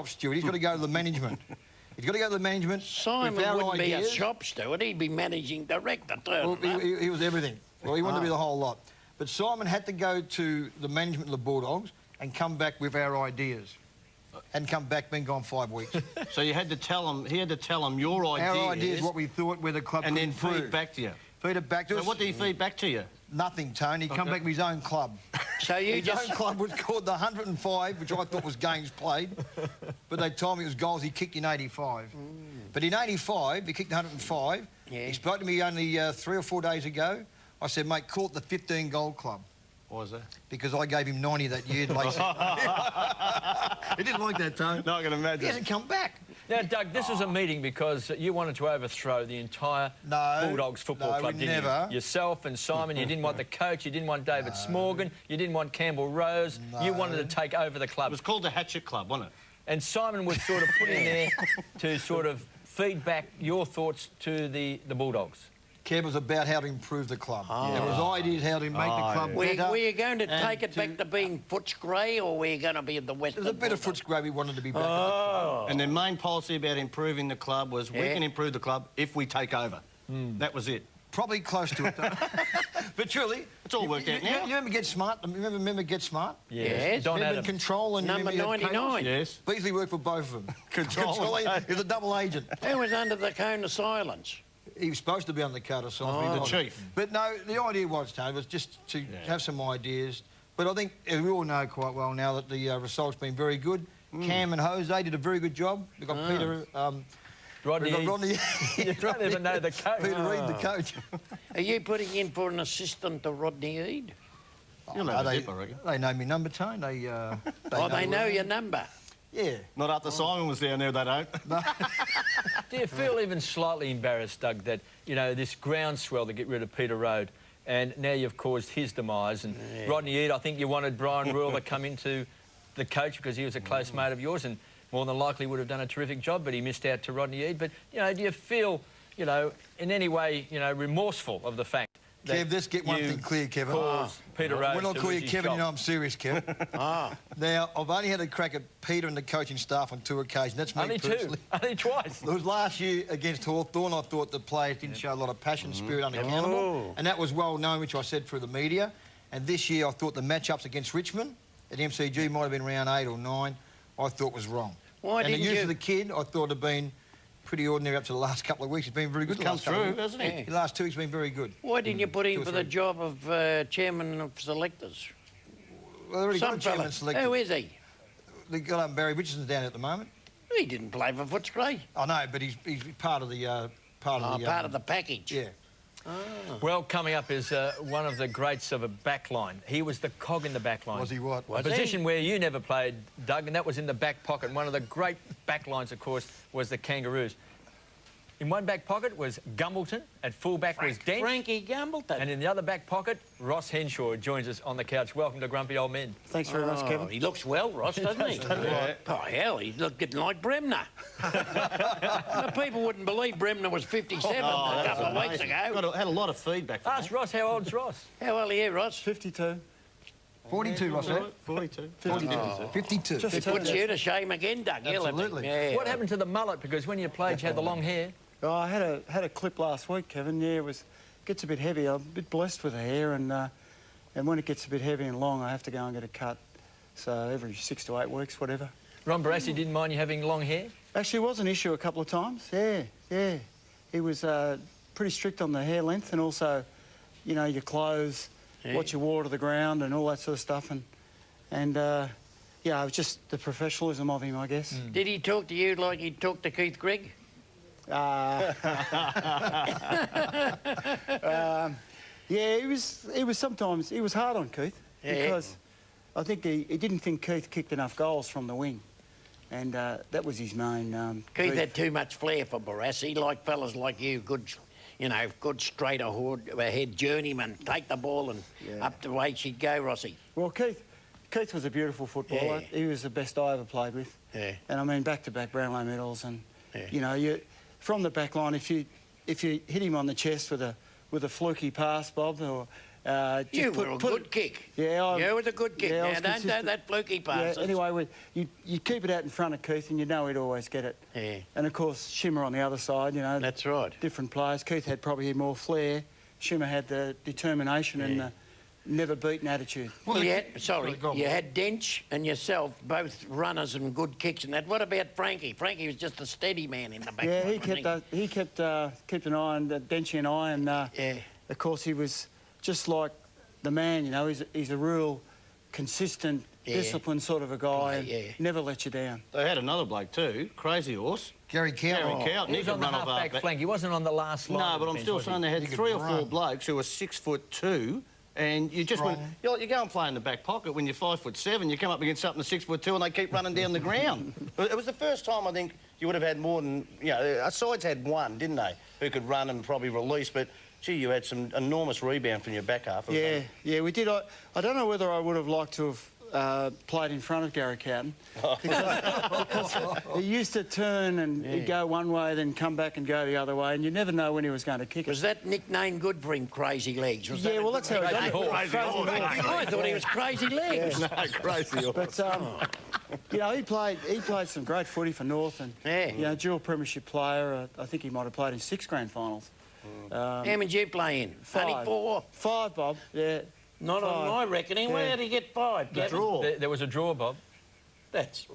shop steward. He's got to go to the management. He's got to go to the management. Simon wouldn't be a shop steward. He'd be managing director. Well, he was everything. Well, he wanted to be the whole lot. But Simon had to go to the management of the Bulldogs and come back with our ideas. And come back, been gone 5 weeks. So you had to tell him, he had to tell him your ideas. Our ideas, what we thought, where the club and could then improve. feed back to you. Feed it back to us. So what did he feed back to you? Nothing, Tony. He come back with his own club. So you his own club was called the 105, which I thought was games played. But they told me it was goals he kicked in 85. But in 85, he kicked 105. Yeah. He spoke to me only 3 or 4 days ago. I said, mate, call it the 15-goal club. Why was that? Because I gave him 90 that year. He didn't like that, Tony. No, I can imagine. He hasn't come back. Now, Doug, this was a meeting because you wanted to overthrow the entire Bulldogs football club, didn't you? Yourself and Simon, you didn't want the coach, you didn't want David Smorgan, you didn't want Campbell Rose. You wanted to take over the club. It was called the Hatchet Club, wasn't it? And Simon was sort of put in there to sort of feed back your thoughts to the Bulldogs. Kev was about how to improve the club. There was ideas how to make the club better. Were you going to take it back to being Footscray, or were you going to be at the Western? There's a bit of Footscray we wanted to be back at the club. And their main policy about improving the club was we can improve the club if we take over. That was it. Probably close to it, though. But truly, it's all worked out now. You remember Get Smart? Remember Get Smart? Yes. Don Adams. Control and number 99. Yes. Beasley worked for both of them. Control. He was a double agent. Who was under the cone of silence? He was supposed to be on the code of silence. The chief. But no, the idea was, Tony, was just to have some ideas. But I think we all know quite well now that the result's been very good. Cam and Jose did a very good job. We've got Peter... Rodney. You don't even know the coach. Peter Reid, the coach. Are you putting in for an assistant to Rodney Eade? You'll have a dip, I reckon. They know me number, Tone. They know your number. Yeah. Not after Simon was down there, they don't. No. Do you feel even slightly embarrassed, Doug, that, you know, this groundswell to get rid of Peter Rode, and now you've caused his demise, and Rodney Eade, I think you wanted Brian Rule to come into the coach because he was a close mate of yours and more than likely would have done a terrific job, but he missed out to Rodney Eade. But, you know, do you feel, you know, in any way, you know, remorseful of the fact Kev, let's get one thing clear, Kevin. Peter Rose. When I call you Kevin, you know I'm serious, Kev. Now, I've only had a crack at Peter and the coaching staff on 2 occasions. That's me only personally. Only twice. It was last year against Hawthorn. I thought the players didn't show a lot of passion, spirit, unaccountable. And that was well known, which I said through the media. And this year, I thought the matchups against Richmond at MCG might have been round 8 or 9. I thought was wrong. Why and didn't the use of the kid, I thought had been pretty ordinary up to the last couple of weeks. He's been very good. Come through, hasn't he? The last 2 weeks have been very good. Why didn't you put in for the job of chairman of selectors? Well, they already got a chairman selected. Who is he? They got Barry Richardson's down at the moment. He didn't play for Footscray. I know, but he's part of the part of the package. Yeah. Well, coming up is one of the greats of a backline. He was the cog in the backline. Was he what? A position where you never played, Doug, and that was in the back pocket. One of the great backlines, of course, was the Kangaroos. In one back pocket was Gumbleton, at full-back was Dent. Frankie Gumbleton. And in the other back pocket, Ross Henshaw joins us on the couch. Welcome to Grumpy Old Men. Thanks very much, Kevin. He looks well, Ross, doesn't he? Oh, hell, he's looking like Bremner. The people wouldn't believe Bremner was 57 a couple of weeks ago. Had a lot of feedback. Ask Ross, how old's Ross? How old are you, Ross? 52. 42, Ross. 42. 52. It puts you to shame again, Doug. Absolutely. Yeah. What happened to the mullet? Because when you played, you had the long hair. Oh, I had a clip last week, Kevin. Yeah, gets a bit heavy. I'm a bit blessed with the hair, and when it gets a bit heavy and long, I have to go and get a cut. So every 6 to 8 weeks, whatever. Ron Barassi didn't mind you having long hair? Actually, it was an issue a couple of times. Yeah. He was pretty strict on the hair length and also, you know, your clothes, what you wore to the ground and all that sort of stuff. And yeah, it was just the professionalism of him, I guess. Did he talk to you like he talked to Keith Grigg? Yeah, he was sometimes, he was hard on Keith because I think he didn't think Keith kicked enough goals from the wing, and that was his main Keith had too much flair for Barassi, like fellas like you, good, you know, good straight ahead journeyman, take the ball and up the way she'd go, Rossi. Well, Keith was a beautiful footballer. He was the best I ever played with. And I mean, back-to-back Brownlow medals, and you know, from the back line, if you hit him on the chest with a fluky pass, Bob, You were a good kick. Yeah, you were a good kick. Yeah, Now, don't do that fluky pass. Yeah, anyway, you keep it out in front of Keith and you know he'd always get it. Yeah. And, of course, Shimmer on the other side, you know. That's right. Different players. Keith had probably more flair. Shimmer had the determination and the never-beaten attitude. Well, you had Dench and yourself, both runners and good kicks and that. What about Frankie? Frankie was just a steady man in the back. Yeah, he kept an eye on Denchy and I, and of course he was just like the man, you know. He's a real consistent, disciplined sort of a guy, and never let you down. They had another bloke too, Crazy Horse. Gary Cowton. He was on the half-back flank. He wasn't on the last line. No, but I'm still saying they had 3 or 4 blokes who were 6'2", and you just went. You go and play in the back pocket when you're 5'7". You come up against something that's 6'2", and they keep running down the ground. It was the first time I think you would have had more than, you know, our sides had one, didn't they, who could run and probably release, but gee, you had some enormous rebound from your back half. Yeah, we did. I don't know whether I would have liked to have played in front of Gary Cowton because he used to turn and he'd go one way, then come back and go the other way, and you never know when he was going to kick it. Was that nickname good for him, Crazy Legs? Was that well, that's how he done it. Crazy Horse. I thought he was Crazy Legs. No, Crazy Horse. But, you know, he played some great footy for North, and, you know, dual premiership player. I think he might have played in 6 grand finals. How many did you play in? 5. Only 4? 5, Bob, yeah. Not 5. On my reckoning. Where did he get 5? The draw. There was a draw, Bob. That's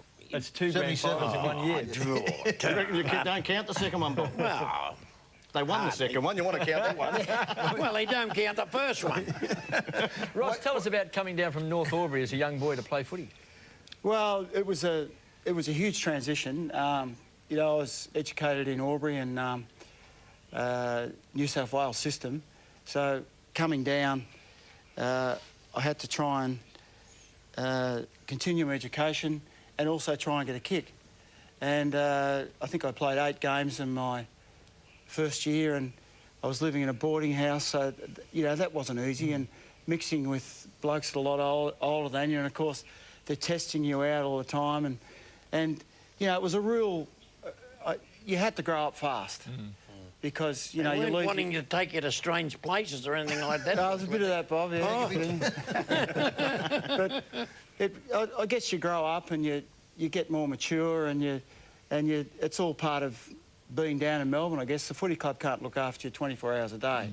2 grand finals in 1 year. Draw. You reckon you don't count the second one, Bob? Well, they won the second one. You want to count that one? well, they don't count the first one. Ross, tell us about coming down from North Albury as a young boy to play footy. Well, it was a huge transition. You know, I was educated in Albury and New South Wales system, so coming down, I had to try and continue my education and also try and get a kick. And I think I played 8 games in my first year, and I was living in a boarding house, so, you know, that wasn't easy, and mixing with blokes a lot older than you, and of course they're testing you out all the time, and you know, it was a real... you had to grow up fast. Because, you know, you weren't wanting to take you to strange places or anything like that. No, there's a bit of that, Bob, yeah. But I guess you grow up and you get more mature, and it's all part of being down in Melbourne, I guess. The footy club can't look after you 24 hours a day.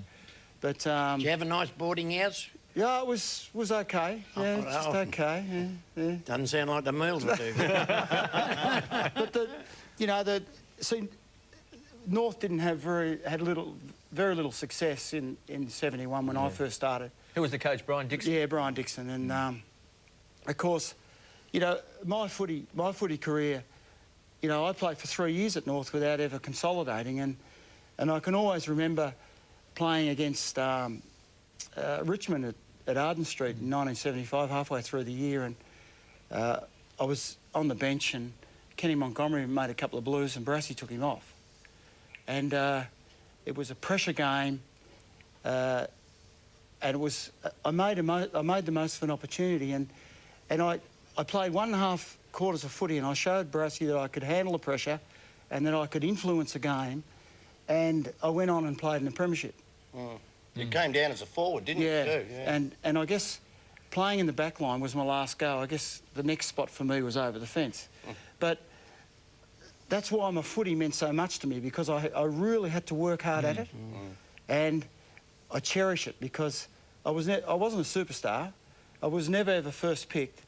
But did you have a nice boarding house? Yeah, it was okay. Yeah, just okay. Yeah. Doesn't sound like the meals were too good. But see, North didn't have very little success in 71 when I first started. Who was the coach, Brian Dixon? Yeah, Brian Dixon, and of course, you know, my footy career, you know, I played for 3 years at North without ever consolidating, and I can always remember playing against Richmond at Arden Street in 1975, halfway through the year, and I was on the bench, and Kenny Montgomery made a couple of blues, and Barassi took him off. And it was a pressure game, and it was I made the most of an opportunity, and I played 1.5 quarters of footy, and I showed Barassi that I could handle the pressure, and that I could influence a game, and I went on and played in the premiership. You came down as a forward, didn't you? Too? Yeah. And I guess playing in the back line was my last go. I guess the next spot for me was over the fence, but. That's why my footy meant so much to me, because I really had to work hard at it, and I cherish it because I wasn't a superstar. I was never ever first picked.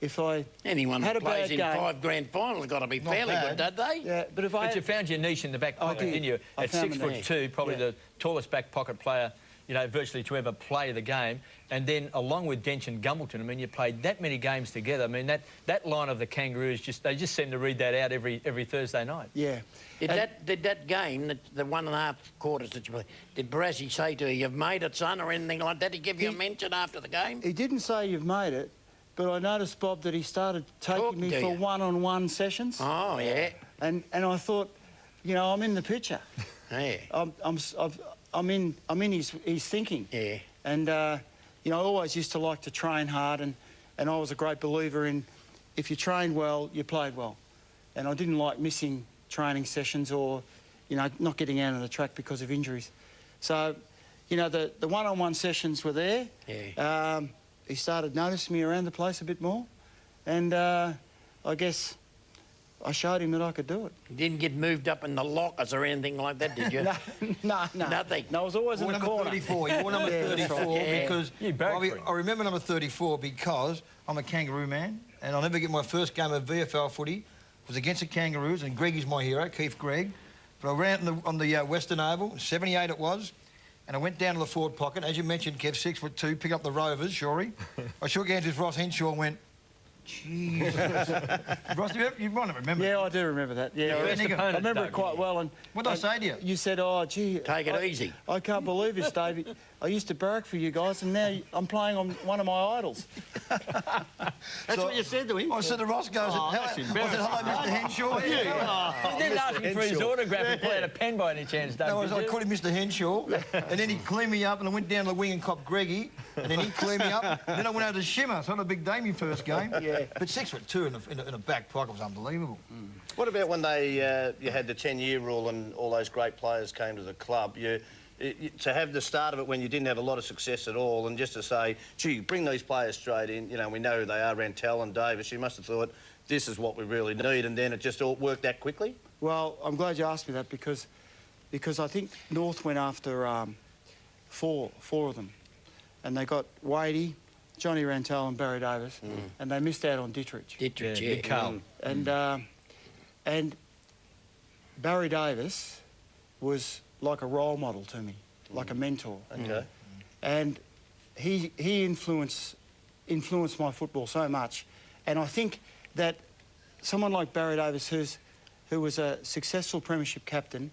If I anyone had that a bad plays in game, 5 grand finals got to be fairly good, don't they? Yeah, but if you found your niche in the back pocket, didn't you? At 6'2", probably the tallest back pocket player, you know, virtually to ever play the game. And then, along with Dench and Gumbleton, I mean, you played that many games together. I mean, that line of the Kangaroos, they just seem to read that out every Thursday night. Yeah. Did that game, the 1.5 quarters that you played, did Barassi say to you, "You've made it, son," or anything like that? Did he give you a mention after the game? He didn't say you've made it, but I noticed, Bob, that he started taking me for one-on-one sessions. Oh, yeah. And I thought, you know, I'm in the picture. Yeah. I'm in his thinking. Yeah. And you know, I always used to like to train hard, and I was a great believer in if you trained well, you played well. And I didn't like missing training sessions or, you know, not getting out of the track because of injuries. So, you know, the one-on-one sessions were there. Yeah. He started noticing me around the place a bit more, and I guess I showed him that I could do it. You didn't get moved up in the lockers or anything like that, did you? No. Nothing. No, I was always in the number corner. 34. You wore number Yeah, that's 34 right. Yeah. because You barracked for him. I remember number 34 because I'm a Kangaroo man, and I'll never get my first game of VFL footy was against the Kangaroos, and Greggy's my hero, Keith Gregg. But I ran on the Western Oval, 78 it was, and I went down to the forward pocket. As you mentioned, Kev, 6'2", pick up the Rovers, Shorey. I shook hands with Ross Henshaw and went, Jesus. Ross, you might not remember. Yeah, I do remember that. Yeah, Your first I opponent, remember it Doug, quite well. And What did I say to you? You said, "Oh, gee, Take it easy. I can't believe this, Davey. I used to barrack for you guys, and now I'm playing on one of my idols." That's what you said to him. I said to Ross, goes, Oh, hello, that's I said, hello, Mr. Henshaw. You didn't ask him for his Henshaw. autograph and play out a pen by any chance, Doug, No, did I you? called him Mr. Henshaw, and then he cleaned me up, and I went down to the wing and copped Greggy, and then he cleaned me up. Then I went over to Shimmer, so I had a big day my first game. Yeah. But 6'2" in a back pocket was unbelievable. What about when you had the 10-year rule and all those great players came to the club? To have the start of it when you didn't have a lot of success at all, and just to say, gee, bring these players straight in, you know, we know who they are, Rantel and Davis, you must have thought, this is what we really need, and then it just all worked that quickly? Well, I'm glad you asked me that because I think North went after four of them, and they got Wadey, Johnny Rantel and Barry Davis, and they missed out on Dittrich. Dittrich, Yeah, yeah. big Carl. And Barry Davis was like a role model to me, like a mentor. Okay. And he influenced my football so much. And I think that someone like Barry Davis, who was a successful premiership captain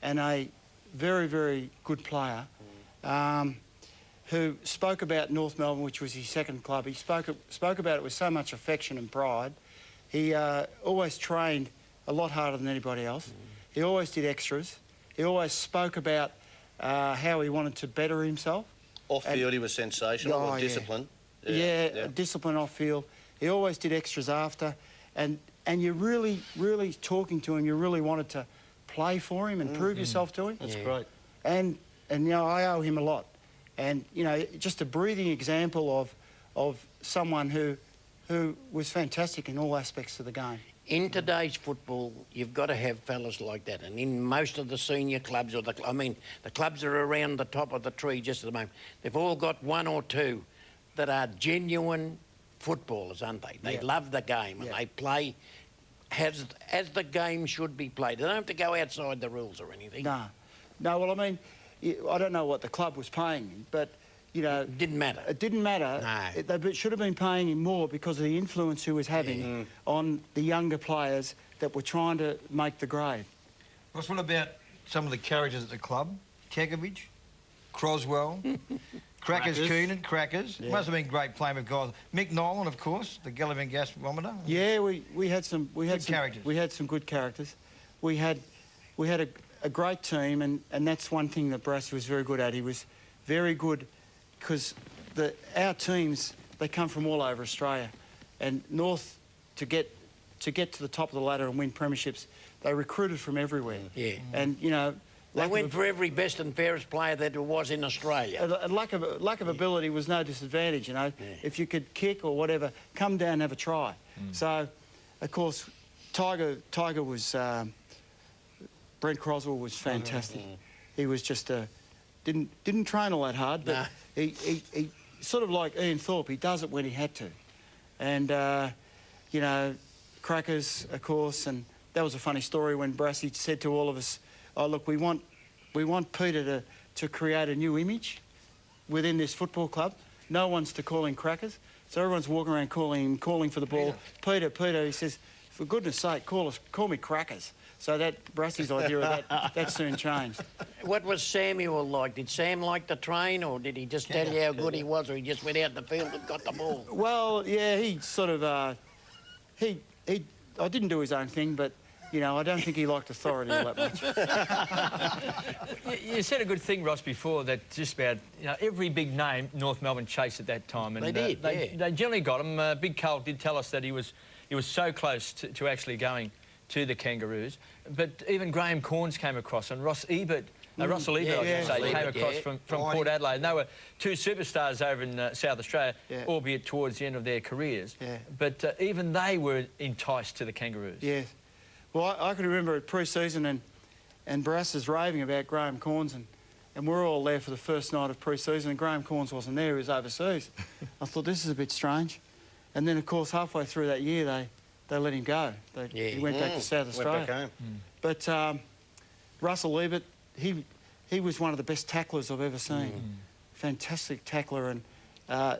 and a very, very good player, who spoke about North Melbourne, which was his second club. He spoke about it with so much affection and pride. He always trained a lot harder than anybody else. He always did extras. He always spoke about how he wanted to better himself. Off-field, he was sensational, Oh, yeah. discipline. Yeah, discipline off-field. He always did extras after. And you really, really talking to him, you really wanted to play for him and prove yourself to him. That's great. And you know, I owe him a lot. And, you know, just a breathing example of someone who was fantastic in all aspects of the game. In today's football, you've got to have fellas like that. And in most of the senior clubs, the clubs that are around the top of the tree just at the moment, they've all got one or two that are genuine footballers, aren't they? They love the game and they play as the game should be played. They don't have to go outside the rules or anything. No. Well, I mean, I don't know what the club was paying him, but, you know... It didn't matter. It didn't matter. No. They should have been paying him more because of the influence he was having on the younger players that were trying to make the grade. Ross, what about some of the characters at the club? Kekovich, Croswell, Crackers Keenan, Crackers. Yeah. Must have been great playing with guys. Mick Nolan, of course, the Gallivant gas barometer. Yeah, we had some characters. We had some good characters. We had a great team, and that's one thing that Brassy was very good at. He was very good because our teams, they come from all over Australia, and North to get to the top of the ladder and win premierships, they recruited from everywhere. Yeah. And you know, They went for every best and fairest player that there was in Australia. a lack of ability was no disadvantage. You know, if you could kick or whatever, come down and have a try. So, of course, Tiger was. Brent Croswell was fantastic. He was just didn't train all that hard, but he sort of like Ian Thorpe. He does it when he had to, and you know, Crackers, of course. And that was a funny story when Brassy said to all of us, "Oh, look, we want Peter to create a new image within this football club. No one's to call him Crackers, so everyone's walking around calling for the ball. Peter." He says, "For goodness sake, call me Crackers." So that Brassy's idea of that soon changed. What was Samuel like? Did Sam like to train, or did he just tell you how good he was, or he just went out in the field and got the ball? Well, yeah, he sort of I didn't do his own thing, but you know, I don't think he liked authority all that much. You said a good thing, Ross, before that just about every big name North Melbourne chased at that time, and They did, they generally got him. Big Carl did tell us that he was so close to actually going to the Kangaroos, but even Graham Corns came across, and Ross Ebert Russell Ebert, I should say, came across yeah. from Port Adelaide. And they were two superstars over in South Australia, albeit towards the end of their careers. Yeah. But even they were enticed to the Kangaroos. Yeah. Well, I can remember at pre-season and Barassa's raving about Graham Corns and we're all there for the first night of pre-season and Graham Corns wasn't there, he was overseas. I thought, this is a bit strange. And then, of course, halfway through that year, they let him go. He went back to South Australia. Went back home. But Russell Ebert, he was one of the best tacklers I've ever seen. Fantastic tackler. And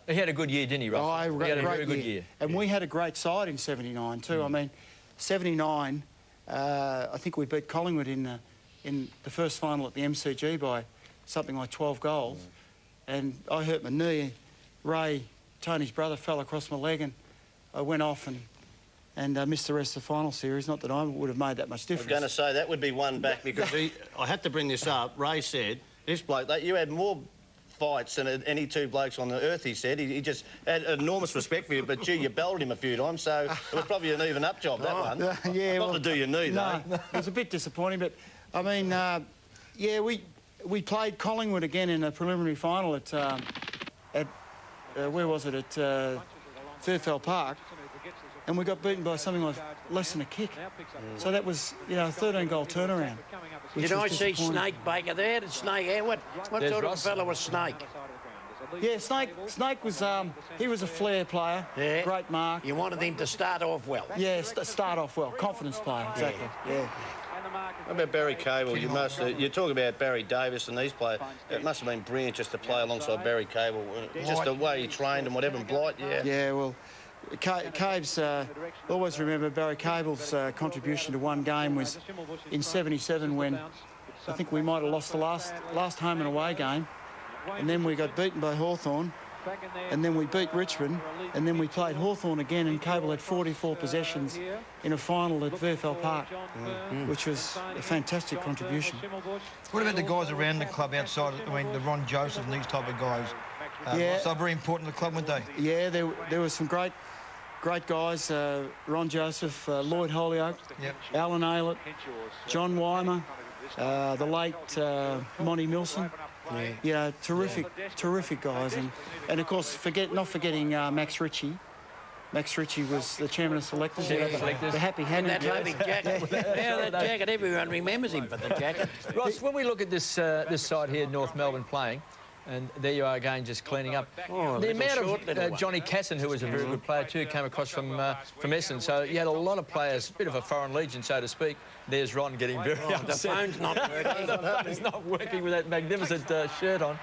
he had a good year, didn't he, Russell? he had a very good year. And we had a great side in '79 too. I mean, '79, I think we beat Collingwood in the first final at the MCG by something like 12 goals. And I hurt my knee. Ray, Tony's brother, fell across my leg and I went off and missed the rest of the final series. Not that I would have made that much difference. I was going to say, that would be one back because I had to bring this up. Ray said, this bloke, you had more fights than any two blokes on the earth, he said. He just had enormous respect for you, but gee, you belted him a few times, so it was probably an even up job, that one. Yeah, Not to do your knee, though. No, it was a bit disappointing, but, I mean, yeah, we played Collingwood again in a preliminary final at where was it, at Fairfield Park, and we got beaten by something like less than a kick. So that was, you know, a 13-goal turnaround. Did I see Snake Baker there? Did Snake... What sort of fella was Snake? Yeah, Snake was, he was a flair player, great mark. You wanted him to start off well? Yeah, start off well, confidence player, exactly, yeah. How about Barry Cable? You talk about Barry Davis and these players. It must have been brilliant just to play alongside Barry Cable. Just the way he trained and whatever. And Blight, Yeah, well, Cave's, always remember Barry Cable's contribution to one game was in '77 when I think we might have lost the last home and away game, and then we got beaten by Hawthorn, and then we beat Richmond, and then we played Hawthorn again, and Cable had 44 possessions in a final at Fairfield Park, which was a fantastic contribution. What about the guys around the club outside? I mean, the Ron Joseph and these type of guys. So very important to the club, weren't they? Yeah, there were some great guys. Ron Joseph, Lloyd Holyoake, Alan Aylett, John Weimer, the late Monty Milson. Yeah, terrific guys, and of course not forgetting Max Ritchie. Max Ritchie was the chairman of selectors. The happy hand. That lovely jacket. That jacket, everyone remembers him for the jacket. Ross, when we look at this side here, North Melbourne playing, and there you are again, just cleaning up. The amount of Johnny Casson, who was a very good player too, came across from Essendon. So you had a lot of players, a bit of a foreign legion, so to speak. There's Ron getting very upset. The phone's not working. The phone is not working with that magnificent shirt on.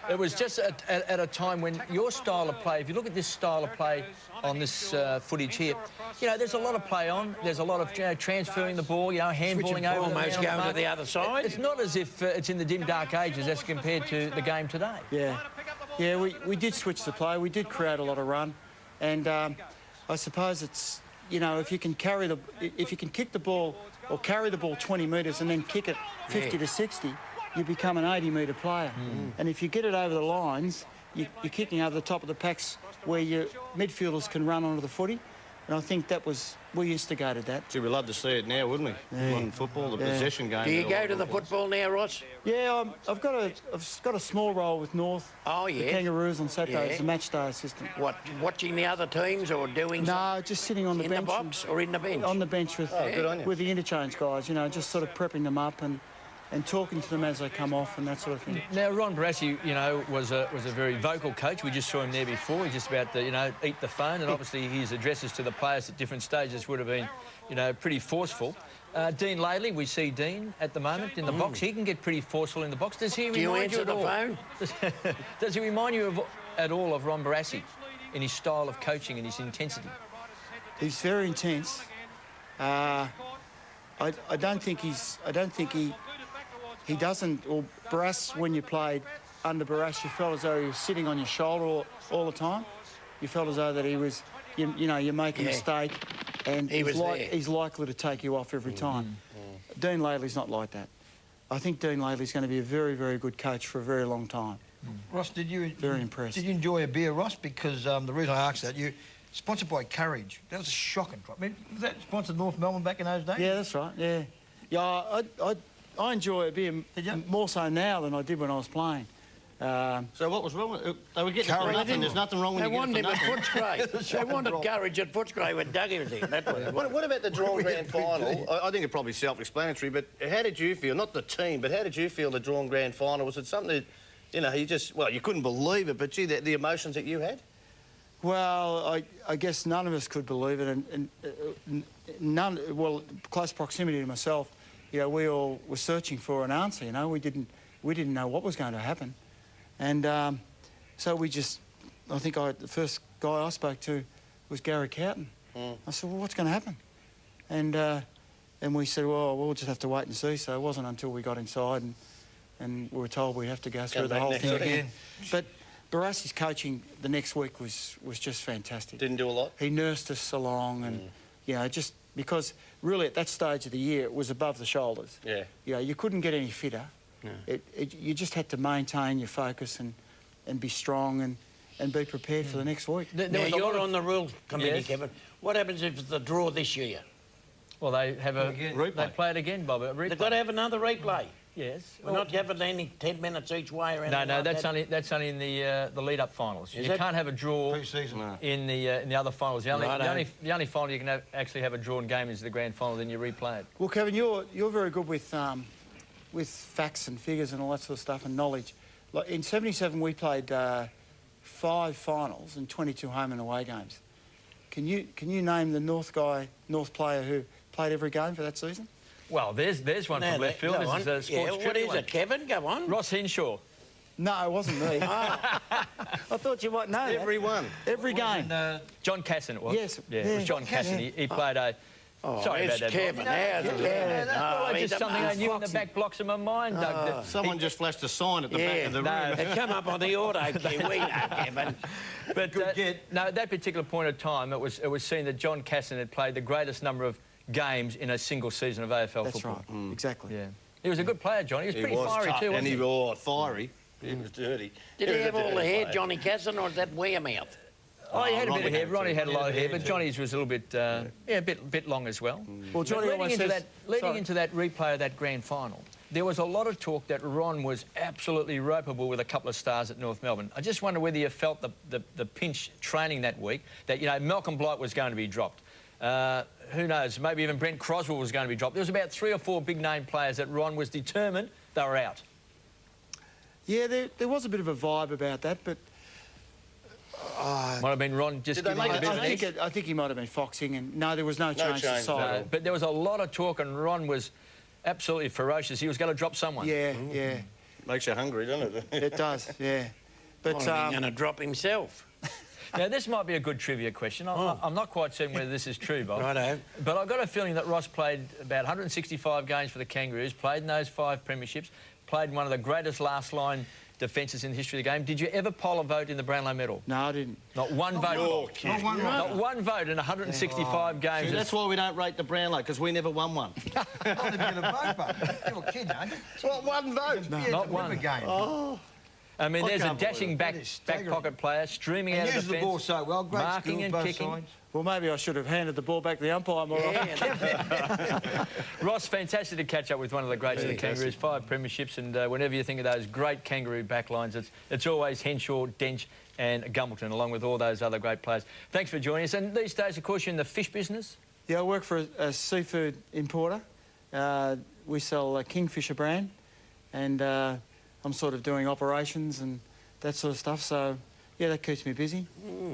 It was just at a time when your style of play, if you look at this style of play on this footage here, you know, there's a lot of play on, there's a lot of transferring the ball, you know, handballing over almost going to the other side. It's not as if it's in the dim, dark ages as compared to the game today. Yeah, we did switch the play, we did create a lot of run, and I suppose it's, you know, if you can kick the ball or carry the ball 20 metres and then kick it 50 to 60, you become an 80-metre player. And if you get it over the lines, you're kicking over the top of the packs where your midfielders can run onto the footy. And I think we instigated that. Gee, we'd love to see it now, wouldn't we? Modern football, the possession game. Do you go to the football now, Ross? Yeah, I've got a small role with North. Oh, yeah. The Kangaroos on Saturday as a match day assistant. What, watching the other teams or doing No, just sitting on the bench. In the box or in the bench? On the bench with the interchange guys, you know, just sort of prepping them up and talking to them as they come off and that sort of thing. Now, Ron Barassi, you know, was a very vocal coach. We just saw him there before. He's just about to, you know, eat the phone, and obviously his addresses to the players at different stages would have been, you know, pretty forceful. Dean Laidley, we see Dean at the moment in the box. He can get pretty forceful in the box. Does he remind you at all? phone? Does he remind you at all of Ron Barassi in his style of coaching and his intensity? He's very intense. I don't think he doesn't, or Barras, when you played under Barras, you felt as though he was sitting on your shoulder all the time. You felt as though that he was, you know, you make a mistake and he's likely to take you off every time. Dean Laidley's not like that. I think Dean Laidley's going to be a very, very good coach for a very long time. Ross, very impressed. Did you enjoy a beer, Ross? Because the reason I asked that, you sponsored by Courage. That was a shocking. I mean, was that sponsored North Melbourne back in those days? Yeah, that's right. Yeah, I enjoy it being more so now than I did when I was playing. So what was wrong with it? They were getting it for nothing. There's nothing wrong when They you get wanted it him for at nothing. Footscray. They wanted Courage at Footscray when Dougie was in. That was What about the drawn grand final? I think it's probably self-explanatory, but how did you feel? Not the team, but how did you feel the drawn grand final? Was it something that, you know, you just, well, you couldn't believe it, but gee, the emotions that you had? Well, I guess none of us could believe it, and well, close proximity to myself, you know, we all were searching for an answer. You know, we didn't know what was going to happen, and so we just, I think the first guy I spoke to was Gary Cowton. I said, well, what's going to happen? And we said, well, we'll just have to wait and see. So it wasn't until we got inside and we were told we'd have to go through the whole thing again. But Barassi's coaching the next week was just fantastic. Didn't do a lot? He nursed us along and, you know, just because really at that stage of the year it was above the shoulders. Yeah. You know, you couldn't get any fitter. No. You just had to maintain your focus and be strong and be prepared for the next week. Now, you're on the rules committee, Yes. Kevin. What happens if it's the draw this year? Well, they have a Replay. they play it again, Bob. A replay. They've got to have another replay. Yes. We're not having any 10 minutes each way or anything No, like that. that's only in the lead-up finals. Is You it? can't have a draw Pre-season. No. in the other finals. The Righto. only final you can actually have a drawn game is the grand final. Then you replay it. Well, Kevin, you're very good with facts and figures and all that sort of stuff and knowledge. Like in '77, we played 5 finals and 22 home and away games. Can you name the North player who played every game for that season? Well, there's one No, from left field. go This on. is a sports yeah, what trivia is one. it, Kevin? Go on. Ross Henshaw. No, it wasn't me. I thought you might know that. Everyone. Every game. John Casson it was. Yes, Yeah, it was yeah, John Casson. yeah. He played a... Sorry it's about that. Kevin. Bob. How's it? Well, he's just a something I knew in the foxy. back blocks of my mind, Doug. Someone just flashed a sign at the back Yeah, of the no. room. It come up on the auto cue. We know, Kevin. But no, at that particular point of time, it was seen that John Casson had played the greatest number of games in a single season of AFL That's football. right. Exactly. Yeah. He was a good player, John. He was pretty fiery tough, too, wasn't and he? he was fiery. He was dirty. Did He he was have a all the dirty hair, player. Johnny Casson, or is that Wearmouth? Oh, he had a Ronnie bit of hair. had Ronnie too. had a lot of hair, but Johnny's was a little bit, a bit long as well. Well, Johnny But always says... leading into that replay of that grand final, there was a lot of talk that Ron was absolutely ropeable with a couple of stars at North Melbourne. I just wonder whether you felt the pinch training that week that, you know, Malcolm Blight was going to be dropped. Who knows, maybe even Brent Croswell was going to be dropped. There was about 3 or 4 big-name players that Ron was determined they were out. Yeah, there was a bit of a vibe about that, but Might have been Ron just Did they giving make him a it bit of an edge. I think he might have been foxing, and no, there was no change to change, side. No, but there was a lot of talk, and Ron was absolutely ferocious. He was going to drop someone. Yeah, yeah, Makes you hungry, doesn't it? it does, yeah. But Well, he's going to drop himself. Now, this might be a good trivia question. I'm not quite certain whether this is true, Bob. Righto. But I've got a feeling that Ross played about 165 games for the Kangaroos, played in those 5 premierships, played in one of the greatest last-line defences in the history of the game. Did you ever poll a vote in the Brownlow medal? no, I didn't. Not one vote. Not one vote. Not one vote in 165 games. See, that's why we don't rate the Brownlow, because we never won one. Not to get a vote, but you were kidding, aren't you? What, one vote? Yeah, not it's a one. river game. I mean, I there's a can't dashing believe it. That is back staggering. pocket player, streaming out And of used the defence, ball so well. Great marking skills, and both kicking. sides. Well, maybe I should have handed the ball back to the umpire more often. Yeah, Ross, fantastic to catch up with one of the greats of the Kangaroos, 5 premierships, and whenever you think of those great Kangaroo backlines, it's always Henshaw, Dench and Gumbleton, along with all those other great players. Thanks for joining us. And these days, of course, you're in the fish business. Yeah, I work for a seafood importer. We sell a Kingfisher brand, and I'm sort of doing operations and that sort of stuff, so yeah, that keeps me busy.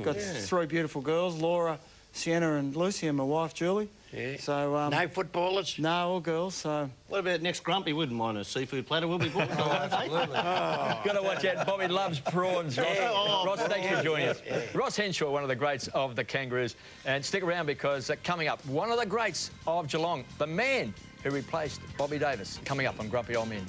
Got 3 beautiful girls, Laura, Sienna and Lucy, and my wife, Julie. Yeah. So, no footballers? no, all girls, so... What about next Grumpy? Wouldn't mind a seafood platter, will we? Boys? Absolutely. Got to watch out. Bobby loves prawns. Ross, Ross, thanks for joining us. Ross Henshaw, one of the greats of the Kangaroos. And stick around because coming up, one of the greats of Geelong, the man who replaced Bobby Davis, coming up on Grumpy Old Men.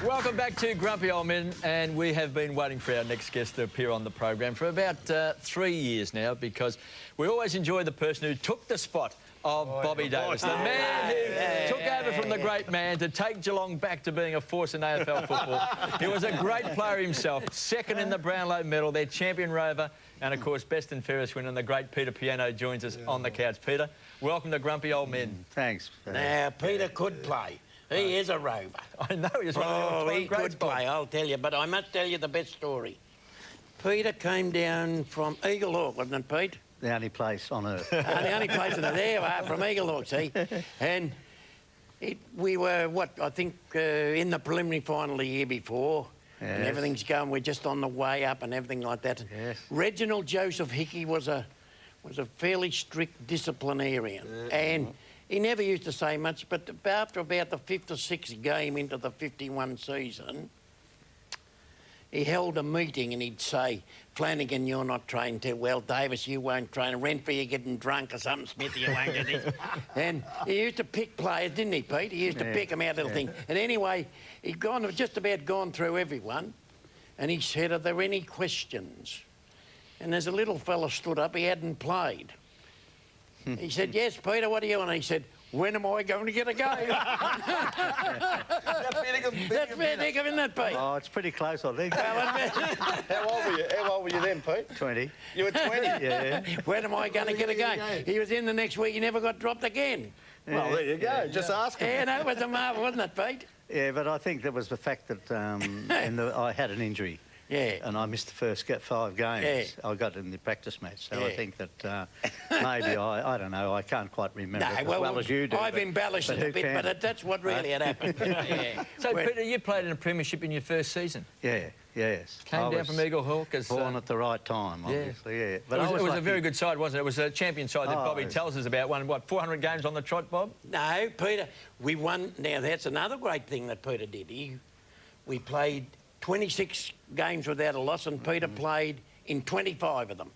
Welcome back to Grumpy Old Men, and we have been waiting for our next guest to appear on the program for about 3 years now, because we always enjoy the person who took the spot of Bobby Davis, the man who took over from the great man to take Geelong back to being a force in AFL football. He was a great player himself, second in the Brownlow medal, their champion rover, and of course best and fairest winner. And the great Peter Pianto joins us on the couch. Peter, welcome to Grumpy Old Men. Thanks. Now, Peter could play. He is a rover. I know, he was one of the all-time he greats, could play, Bob. I'll tell you. But I must tell you the best story. Peter came down from Eagle Hawk, wasn't it, Pete? The only place on earth. The only place in the there we are, from Eagle Hawk, see? And we were, I think, in the preliminary final the year before. Yes. And everything's going, we're just on the way up and everything like that. Yes. Reginald Joseph Hickey was a fairly strict disciplinarian. And he never used to say much, but after about the 5th or 6th game into the 51 season, he held a meeting and he'd say, Flanagan, you're not trained too well. Davis, you won't train. Renfrey, you're getting drunk or something. Smithy, you won't get this. And he used to pick players, didn't he, Pete? He used to pick them out, little thing. And anyway, he'd just about gone through everyone. And he said, are there any questions? And there's a little fella stood up, he hadn't played. He said, yes, Peter, what do you want? And he said, when am I going to get a game? That's fair dinkum, isn't it, Pete? Oh, it's pretty close, I think. How old were you then, Pete? 20. You were 20? Yeah. When am I going to get a game? He was in the next week, he never got dropped again. Well, there you go. Just ask him. Yeah, no, it was a marvel, wasn't it, Pete? Yeah, but I think there was the fact that I had an injury. Yeah. And I missed the first 5 games. I got in the practice match. So I think that maybe, I don't know, I can't quite remember it as well as you do. I've embellished it a bit, but that's what really had happened. Yeah. So, Peter, you played in a premiership in your first season. Yeah, yes. Came down from Eagle Hawk as... Born at the right time, obviously, yeah. But it was a very good side, wasn't it? It was a champion side that Bobby tells us about. Won, what, 400 games on the trot, Bob? No, Peter, we won... Now, that's another great thing that Peter did. We played 26 games without a loss, and Peter played in 25 of them.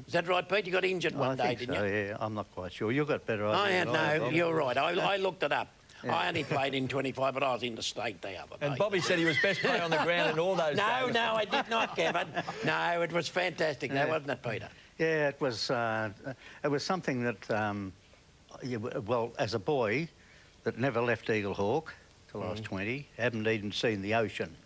Is that right, Pete? You got injured one day, didn't you? Yeah, I'm not quite sure. You got better idea. No, you're right. I looked it up. Yeah. I only played in 25, but I was in the state the other day. And Bobby said he was best player on the ground in all those games. No, I did not, Kevin. No, it was fantastic, though, wasn't it, Peter? Yeah, it was something that, well, as a boy that never left Eagle Hawk till I was 20, hadn't even seen the ocean.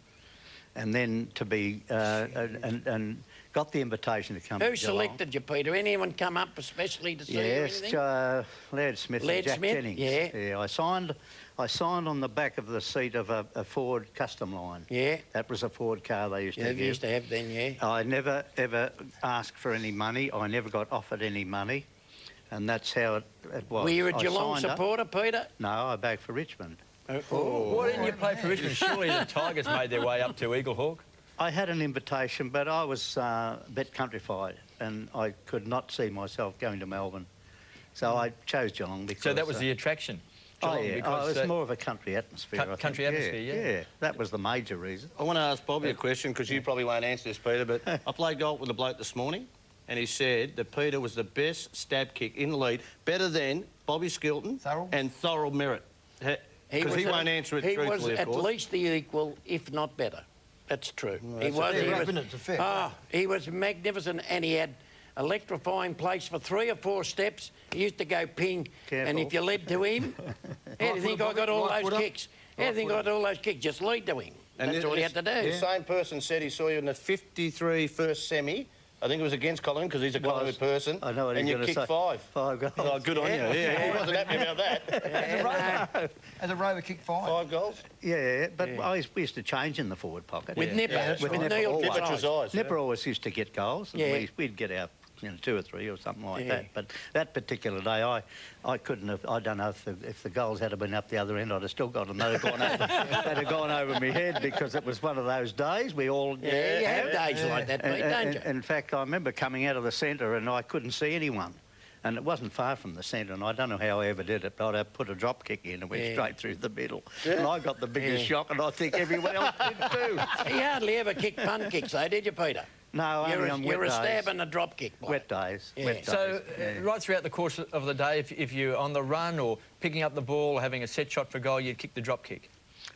And then to be, and got the invitation to come to Geelong. Who selected you, Peter? Anyone come up especially to see you or anything? Yes, Laird Smith and Jack Jennings. Yeah. I signed on the back of the seat of a Ford Custom Line. Yeah. That was a Ford car they used to have. They used to have then, yeah. I never, ever asked for any money. I never got offered any money. And that's how it was. Were you a Geelong supporter, Peter? No, I backed for Richmond. Why didn't you play for Richmond? Surely the Tigers made their way up to Eagle Hawk. I had an invitation, but I was a bit countrified and I could not see myself going to Melbourne. So I chose Geelong because... So that was the attraction? Geelong, Geelong, it was more of a country atmosphere, I think. Country atmosphere, Yeah, that was the major reason. I want to ask Bobby a question, because you probably won't answer this, Peter, but I played golf with a bloke this morning, and he said that Peter was the best stab kick in the league, better than Bobby Skilton and Thurl Merritt. Because he won't answer it truthfully, of course. He was at least the equal, if not better. That's true. He was magnificent, and he had electrifying place for 3 or 4 steps. He used to go ping, and if you led to him, how do you think I got all those kicks? How do you think I got all those kicks? Just lead to him. And that's all you had to do. The same person said he saw you in the 53 first semi. I think it was against Collingwood, because he's a Collingwood person. I know what and he's you kicked say. 5. 5 goals. Oh, good on you. Yeah, he wasn't happy about that. As a rover, kicked 5. 5 goals? Yeah, but we used to change in the forward pocket. With Nipper. With Nipper Nipper always. always. Nipper always used to get goals. And we'd get our 2 or 3 or something like that. But that particular day, I couldn't have... I don't know if the goals had been up the other end, I'd have still got them. They'd have gone over my head, because it was one of those days we all... Yeah, you have days like that, Pete, don't you? In fact, I remember coming out of the centre and I couldn't see anyone. And it wasn't far from the centre, and I don't know how I ever did it, but I put a drop kick in and went straight through the middle. And I got the biggest shock, and I think everyone else did too. You hardly ever kicked punt kicks, though, did you, Peter? No, only on wet days. You're a stab and a drop kick player. Wet days. Yeah. Wet days. So, right throughout the course of the day, if you're on the run or picking up the ball or having a set shot for goal, you'd kick the drop kick?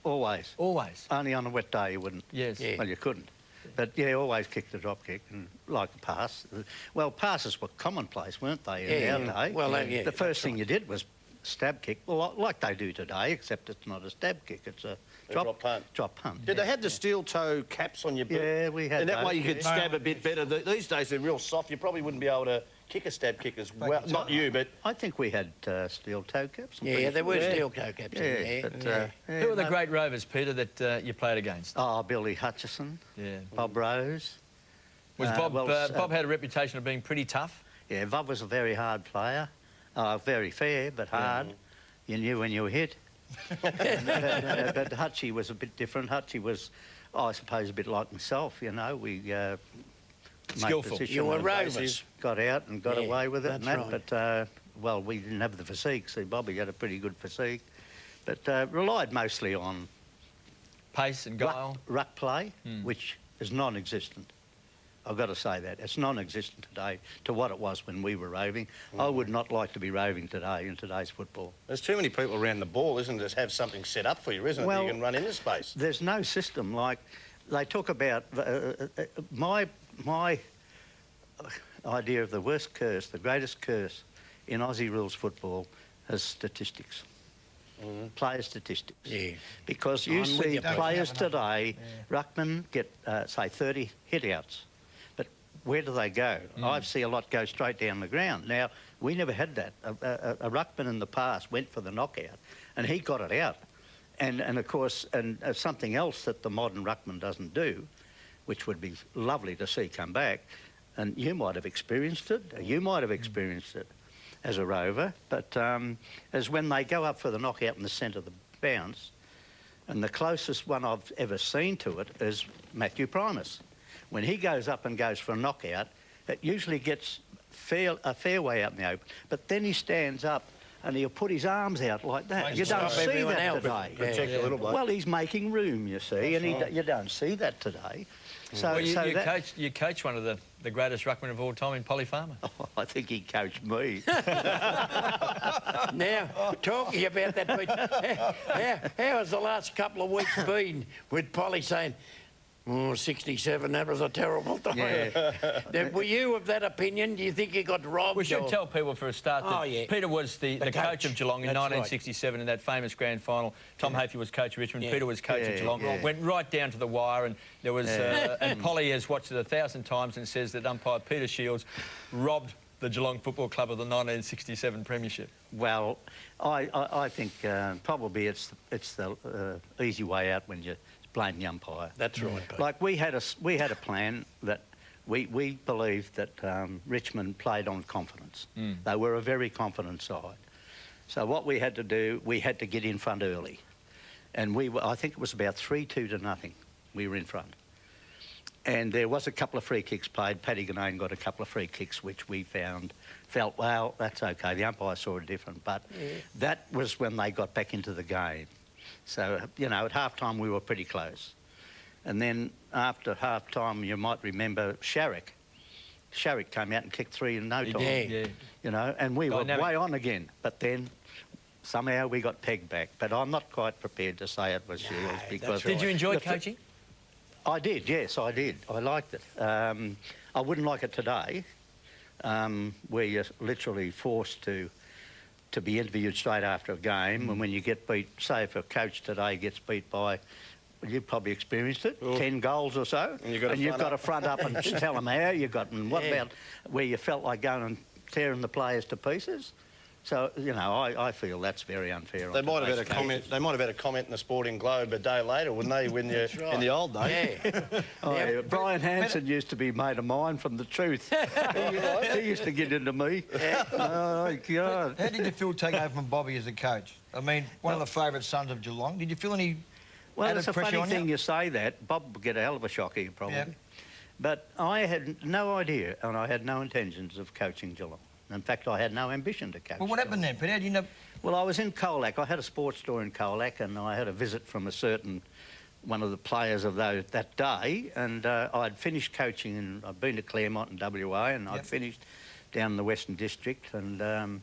Always. Always? Only on a wet day you wouldn't. Yes. Well, you couldn't. But yeah, always kicked the drop kick and like a pass. Well, passes were commonplace, weren't they, in our day? Well, yeah, the first thing you did was stab kick, well, like they do today, except it's not a stab kick, it's a drop punt. Drop punt. Did they have the steel toe caps on your boot? Yeah, we had And that those, way you could yeah. stab a bit better. These days they're real soft. You probably wouldn't be able to kick a stab kick as well. Not you, but... I think we had steel toe caps. Yeah, there were steel toe caps in there. But, Who were the great rovers, Peter, that you played against? Oh, Billy Hutchison, Yeah. Bob Rose. Was Bob, well, Bob had a reputation of being pretty tough? Yeah, Bob was a very hard player. Very fair, but hard. You knew when you were hit. But Hutchie was a bit different. Hutchie was, I suppose, a bit like myself, you know. We made Skillful. position You were and rovers. got out and got away with it and that's that. But, well, we didn't have the physique. See, Bobby had a pretty good physique. But relied mostly on Pace and guile? ruck play, which is non-existent. I've got to say that. It's non-existent today to what it was when we were roving. I would not like to be roving today in today's football. There's too many people around the ball, isn't there, to have something set up for you, isn't it, that you can run into space? There's no system. Like, they talk about... my idea of the worst curse, the greatest curse in Aussie rules football is statistics. Player statistics. Yeah. Because you I'm with see you, Pete. players today, ruckmen get, say, 30 hit-outs. But where do they go? I see a lot go straight down the ground. Now, we never had that. A ruckman in the past went for the knockout, and he got it out. And of course, something else that the modern ruckman doesn't do, which would be lovely to see come back, and you might have experienced it, you might have experienced it as a rover, but as when they go up for the knockout in the centre of the bounce, and the closest one I've ever seen to it is Matthew Primus. When he goes up and goes for a knockout, it usually gets a fair way out in the open, but then he stands up and he'll put his arms out like that. You don't see that today. Protect the little bloke. Well, he's making room, you see, and you don't see that today. So, Well, you coached one of the greatest ruckmen of all time in Polly Farmer. I think he coached me. Now, talking about that, Pete, how has the last couple of weeks been with Polly saying, oh, 67, that was a terrible time? Yeah. Were you of that opinion? Do you think you got robbed? We should tell people for a start that Peter was the coach of Geelong in That's 1967 in that famous grand final. Tom Hafey was coach of Richmond. Peter was coach of Geelong. Went right down to the wire, and there was and Polly has watched it 1,000 times and says that umpire Peter Shields robbed the Geelong Football Club of the 1967 premiership. Well, I think probably it's the easy way out when you blame the umpire. That's right, Pete. Like we had a plan that we believed that Richmond played on confidence. They were a very confident side. So what we had to do, we had to get in front early, and I think it was about 3-2 to nothing. We were in front, and there was a couple of free kicks played. Paddy Ganane got a couple of free kicks, which we felt well, that's okay. The umpire saw it different, but that was when they got back into the game. So, you know, at half-time we were pretty close. And then after half-time, you might remember Sharrock. Sharrock came out and kicked 3 in no time. Yeah. You know, and we were way on again. But then somehow we got pegged back. But I'm not quite prepared to say it was Shields because... Did you enjoy coaching? I did, yes, I did. I liked it. I wouldn't like it today, where you're literally forced to be interviewed straight after a game, and when you get beat, say if a coach today gets beat by, well, you've probably experienced it, 10 goals or so, and you've got to front up and tell them how you got, and what about where you felt like going and tearing the players to pieces? So, you know, I feel that's very unfair. They might have had a comment. They might have had a comment in the Sporting Globe a day later, wouldn't they? When you in the old days. Yeah. Brian Hansen used to be mate of mine from the truth. He used to get into me. Oh God! How did you feel taking over from Bobby as a coach? I mean, one of the favourite sons of Geelong. Did you feel any Well, added it's a pressure funny on thing you? you say that. Bob would get a hell of a shock here, probably. Yep. But I had no idea, and I had no intentions of coaching Geelong. In fact, I had no ambition to coach. Well, what happened then, Peter? How did you know? Well, I was in Colac. I had a sports store in Colac, and I had a visit from one of the players of that day, and I'd finished coaching, and I'd been to Claremont and WA, and I'd finished down in the Western District, and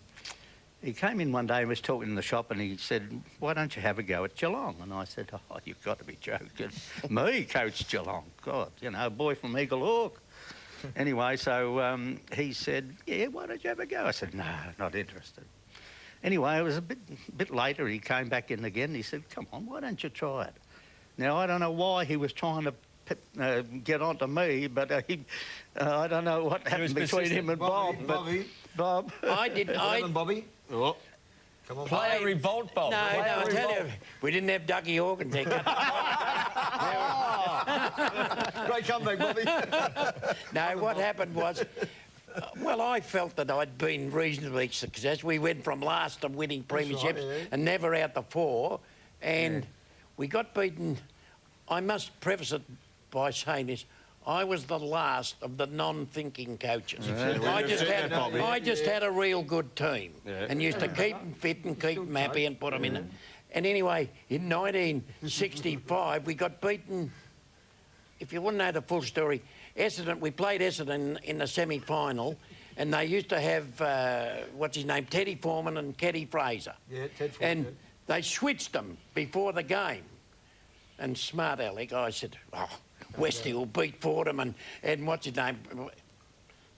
he came in one day and was talking in the shop and he said, why don't you have a go at Geelong? And I said, oh, you've got to be joking. Me coach Geelong? God, you know, a boy from Eagle Hawk. Anyway, so he said, yeah, why don't you have a go? I said, no, not interested. Anyway, it was a bit later, he came back in again and he said, come on, why don't you try it? Now, I don't know why he was trying to get on to me, but I don't know what happened between him and Bob. Bob. Bobby. Oh. Come on, Play a revolt, Bob. No, I tell you, we didn't have Dougie Hawkins there. Great comeback, Bobby. No, what happened was, well, I felt that I'd been reasonably successful. We went from last to winning premierships and never out the 4, and we got beaten. I must preface it by saying this. I was the last of the non-thinking coaches. I just had a real good team and used to keep them fit and keep them happy and put them in it. And anyway, in 1965, we got beaten. If you want to know the full story, Essendon, we played Essendon in the semi-final, and they used to have, what's his name, Teddy Foreman and Keddy Fraser. Yeah, Ted Foreman. And they switched them before the game. And smart Alec, I said, oh, Westie will beat Fordham and what's his name?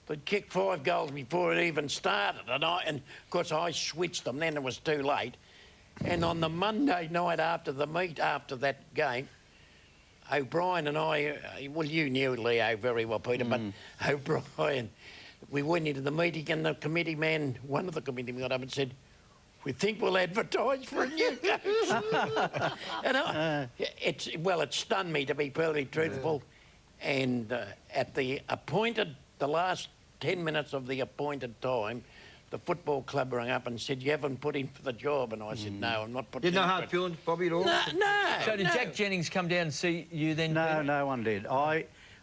They'd kicked 5 goals before it even started. And of course, I switched them. Then it was too late. And on the Monday night after the meet, after that game, O'Brien and I, well, you knew Leo very well, Peter, but O'Brien, we went into the meeting and the committee man, one of the committee men got up and said, we think we'll advertise for a new coach. And it stunned me, to be perfectly truthful. And at the last 10 minutes of the appointed time, the football club rang up and said, you haven't put in for the job. And I said, no, I'm not putting in. You had no hard feelings, Bobby, at all? No. So did Jack Jennings come down and see you then? No, no one did.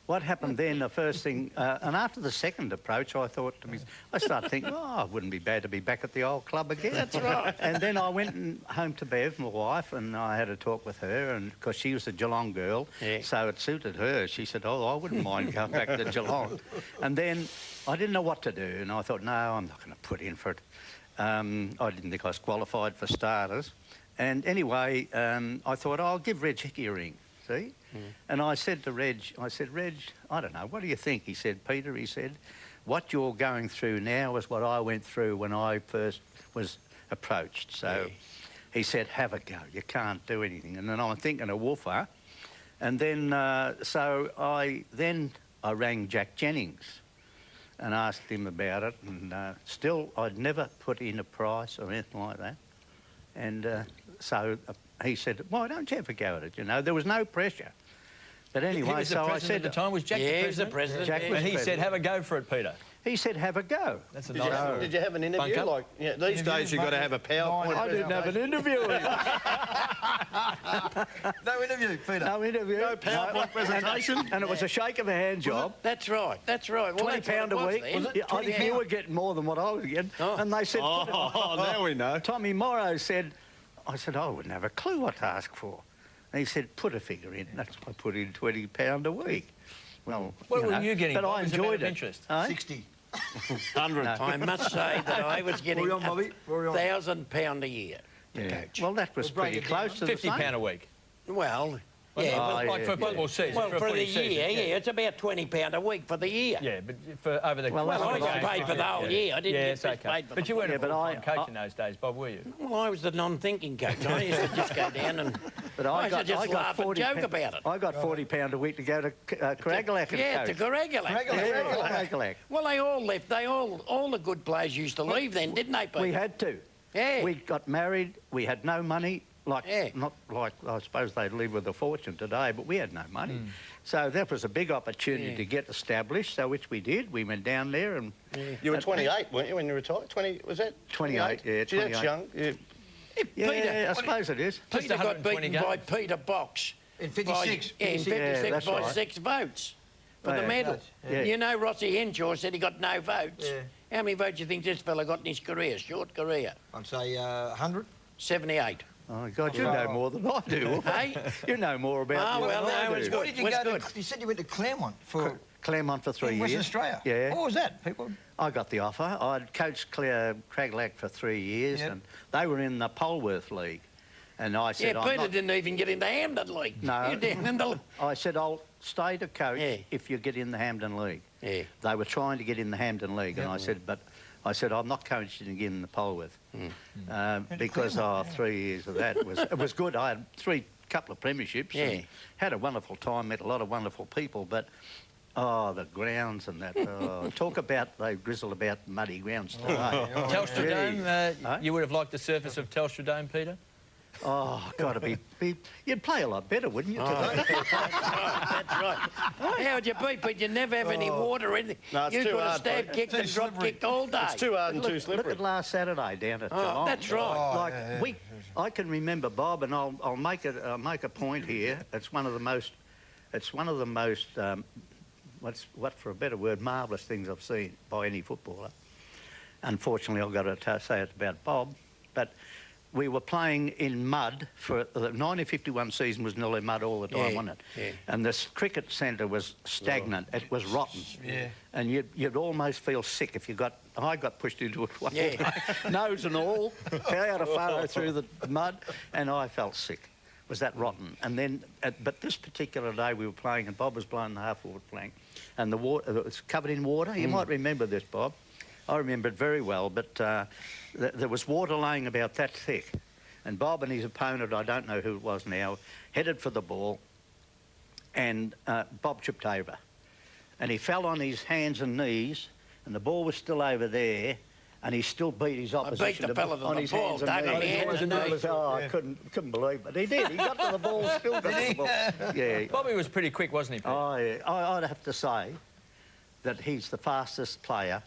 What happened then, the first thing, and after the second approach, I thought to me, I started thinking, oh, it wouldn't be bad to be back at the old club again. That's right. And then I went home to Bev, my wife, and I had a talk with her, and because she was a Geelong girl, so it suited her. She said, oh, I wouldn't mind going back to Geelong. And then I didn't know what to do, and I thought, no, I'm not going to put in for it. I didn't think I was qualified for starters. And anyway, I thought, I'll give Reg Hickey a ring, see? And I said to Reg, Reg, I don't know, what do you think? He said, Peter, he said, what you're going through now is what I went through when I first was approached. So he said, have a go, you can't do anything. And then I'm thinking of Wolfer. And then, I rang Jack Jennings and asked him about it. And still, I'd never put in a price or anything like that. And he said, why don't you have a go at it? You know, there was no pressure. But anyway, so I said... at the time, was Jack the president? Jack was and he said, have a go for it, Peter. He said, have a go. That's a nice... Did you have an interview? Like, these days you've got to have a PowerPoint. I didn't have an interview. No interview, Peter. No interview. No PowerPoint presentation. And it was a shake of a hand job. That's right. Well, £20 a week. I think you were getting more than what I was getting. Oh. And they said... now we know. Tommy Morrow said... I said, I wouldn't have a clue what to ask for. And he said, put a figure in. That's why I put in £20 a week. Well, what were you getting? But I enjoyed it. Interest? 60. 100. I must say that I was getting £1,000 a year to coach. Well, that was pretty close to the same. £50 a week. Well, like for football season. Well, for the year, it's about £20 a week for the year. Yeah, but for over the... Well, I got paid for the whole year. I didn't get paid for But you weren't a full-time coach in those days, Bob, were you? Well, I was the non-thinking coach. I used to just go down and... But I used to just laugh and joke about it. I got £40 a week to go to Caragalack and yeah, to Caragalack. Well, they all left. All the good players used to leave then, didn't they, Peter? We had to. Yeah. We got married. We had no money. Not like, I suppose they'd live with a fortune today, but we had no money. So that was a big opportunity to get established, so which we did. We went down there and... You were 28, weren't you, when you retired? 20, was that? 28, yeah, 28. That's young. Yeah, I suppose it is. Peter got beaten by Peter Box. In 56. In 56 by 6 votes for the medal. You know, Rossi Henshaw said he got no votes. How many votes do you think this fella got in his career, short career? I'd say 100. 78. Oh, God, you know more than I do. Hey? You know more about Oh, it well, than I no, it's do. good. Where did you What's go? good? You said you went to Claremont for Claremont for 3 in years. Western Australia. Yeah. What was that? People. I got the offer. I'd coached Craglack for 3 years, Yep. and they were in the Polwarth League. And I said, Yeah, I'm Peter not... didn't even get into Hampden League. No. You're down in the... I said, I'll stay to coach Yeah. if you get in the Hampden League. Yeah. They were trying to get in the Hampden League, and I said, I'm not coaching again in the Polwarth. Because 3 years of that, it was good. I had couple of premierships and had a wonderful time, met a lot of wonderful people, but the grounds and that, talk about, they grizzle about muddy grounds today. Telstra Dome, you would have liked the surface of Telstra Dome, Peter? Oh, got to be... You'd play a lot better, wouldn't you, today? That's right. How would you be, Pete? You never have any water or anything. No, it's you too could have hard, stab Pete. kicked and drop kicked all day. It's too hard and too slippery. Look at last Saturday down at Geelong. That's right. Like, I can remember, Bob, and I'll make a point here. It's one of the most, what for a better word, marvellous things I've seen by any footballer. Unfortunately, I've got to say it's about Bob, but we were playing in mud for the 1951 season was nearly mud all the time, wasn't it? Yeah. And this cricket centre was stagnant. It was rotten. Yeah. And you'd almost feel sick if you got... I got pushed into it one Yeah. day, nose and all, out a furrow through the mud, and I felt sick. It was that rotten. And then, but this particular day we were playing, and Bob was blowing the half-forward flank, and the water, it was covered in water. You might remember this, Bob. I remember it very well, but there was water laying about that thick. And Bob and his opponent, I don't know who it was now, headed for the ball, and Bob tripped over. And he fell on his hands and knees, and the ball was still over there, and he still beat his opposition the fella to on the his ball, hands and dug on knees. his hands and knees. Oh, I couldn't believe it. He did. He got to the ball, still got to the ball. Yeah. Bobby was pretty quick, wasn't he, Peter? Oh, yeah. I'd have to say that he's the fastest player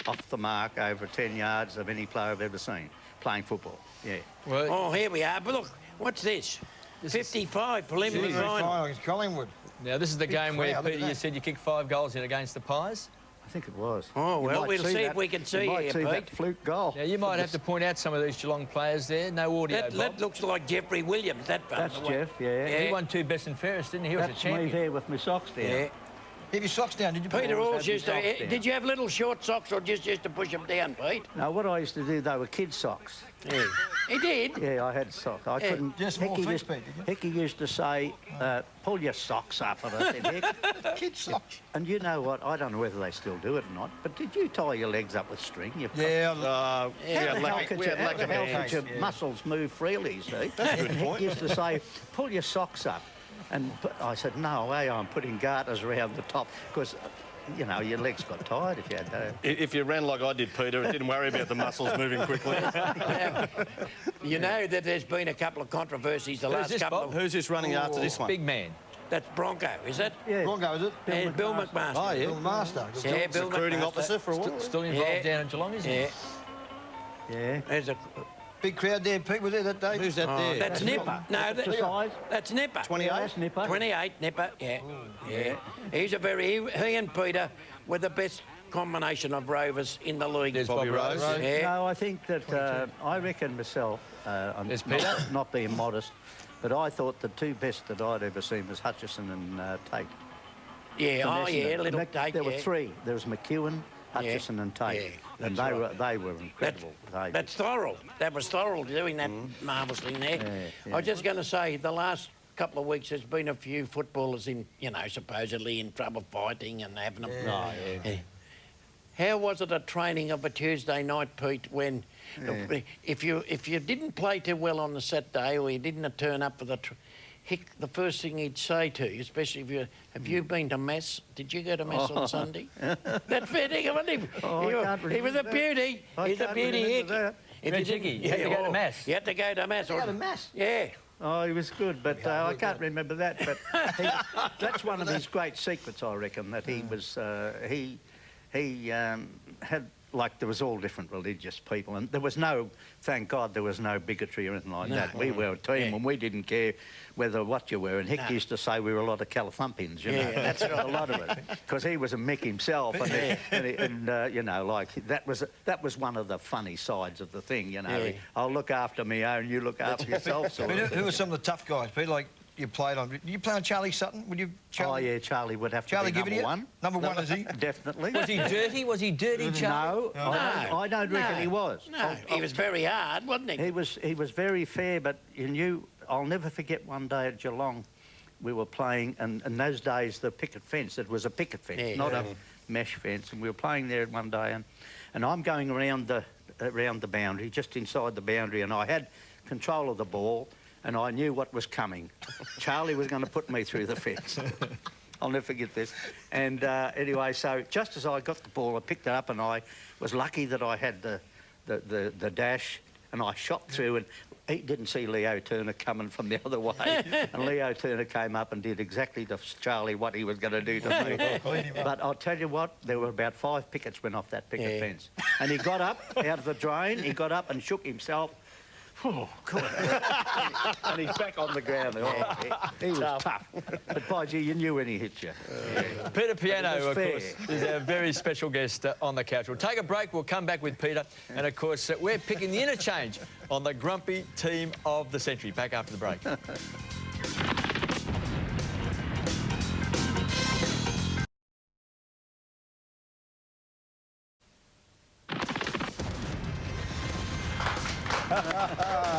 off the mark over 10 yards of any player I've ever seen playing football. Yeah. Well, Oh, here we are. But look, what's this? 55 preliminary final. It's Collingwood. now, this is the game where, crowd, look at Peter, you that. said you kicked 5 goals in against the Pies. I think it was. Oh, You well, might we'll see if that. we can see You might here, see that Pete. fluke goal. Now, you might have to point out some of these Geelong players there. No audio, That Bob. looks like Jeffrey Williams, that fella. That's Jeff, yeah. He won 2 best and fairest, didn't he? He was That's a champion. me there with my socks down. Yeah. Have your socks down, did you? Peter always always had used my to... socks down. Did you have little short socks or just used to push them down, Pete? Now, what I used to do, they were kid socks. Yeah. He did. Yeah, I had socks. I couldn't... Just more Hickey feet, used, Pete, did you? Hickey used to say, pull your socks up, and I said, Hick. Kid socks. And you know what? I don't know whether they still do it or not, but did you tie your legs up with string? Yeah. How the hell could we you, had how lack the of hell hands. could your muscles move freely, see? That's a good point. He used to say, pull your socks up. And I said, no way, I'm putting garters around the top, because, you know, your legs got tired if you had that. If you ran like I did, Peter, it didn't worry about the muscles moving quickly. You know that there's been a couple of controversies the last this, couple Bob? of... Who's this running after this one? Big man. That's Bronco, is it? Yeah. Bronco, is it? And Bill McMaster. Oh, yeah. Bill Master. Yeah, Bill Recruiting McMaster. officer for a while. Still involved Yeah. down in Geelong, isn't he? Yeah. Yeah. There's a... Big crowd there, Pete, was there that day? Who's that Oh, there? that's Nipper. No, The size? that's Nipper. 28? That's Nipper. 28, Nipper, yeah. Yeah. He's a very... He and Peter were the best combination of rovers in the league. There's Bobby Bobby Rose. Rose. Yeah. No, I think that I reckon myself, I'm There's Peter. not being modest, but I thought the two best that I'd ever seen was Hutchison and Tate. Yeah, From oh yeah, Essendon. little Mac- Tate, There were yeah. three. There was McEwen, Hutchison and Tate. Yeah, And they were incredible. That's Thorold. That was Thorold doing that marvellous thing there. Yeah, I was just going to say, the last couple of weeks there's been a few footballers in, you know, supposedly in trouble fighting and having them. Yeah. How was it a training of a Tuesday night, Pete, when if you didn't play too well on the Saturday or you didn't turn up for the... the first thing he'd say to you, especially if you... Have you been to Mass? Did you go to Mass on Sunday? That's fair dinkum, wasn't he? Oh, I can't He was a remember that. beauty. I He's a can't beauty, remember Hick. that. If Red didn't- Chicky, you had to go to Mass. You had to go to Mass. Go to Mass. Yeah. Oh, he was good, but I can't remember that. But that's one of his great secrets, I reckon, that he was... he had like there was all different religious people, and there was no, thank God, there was no bigotry or anything like that. We were a team, and we didn't care whether what you were. And Hick used to say we were a lot of Califumpins, you know. that's right. A lot of it, because he was a Mick himself, and you know, like that was one of the funny sides of the thing, you know. I'll look after me own, you look after yourself. Sort of. Who were some of the tough guys, Peter? Like you played on. Did you play on Charlie Sutton? Would you? Charlie? Oh yeah, Charlie would have to Charlie be number giving one. Number one, is he? Definitely. Was he dirty? Was he dirty, Charlie? No, I don't reckon he was. No, he was very hard, wasn't he? He was very fair, but you knew. I'll never forget one day at Geelong, we were playing, and in those days the picket fence. It was a picket fence, not a mesh fence, and we were playing there one day, and I'm going around the boundary, just inside the boundary, and I had control of the ball, and I knew what was coming. Charlie was going to put me through the fence. I'll never forget this. And anyway, so just as I got the ball, I picked it up, and I was lucky that I had the dash, and I shot through, and he didn't see Leo Turner coming from the other way. And Leo Turner came up and did exactly to Charlie what he was going to do to me. But I'll tell you what, there were about 5 pickets went off that picket fence. And he got up out of the drain, he got up and shook himself. Oh, God. And he's back on the ground. Oh, he was tough. But, by gee, you knew when he hit you. Peter Pianto, of course, is a very special guest on the couch. We'll take a break. We'll come back with Peter. And, of course, we're picking the interchange on the grumpy team of the century. Back after the break.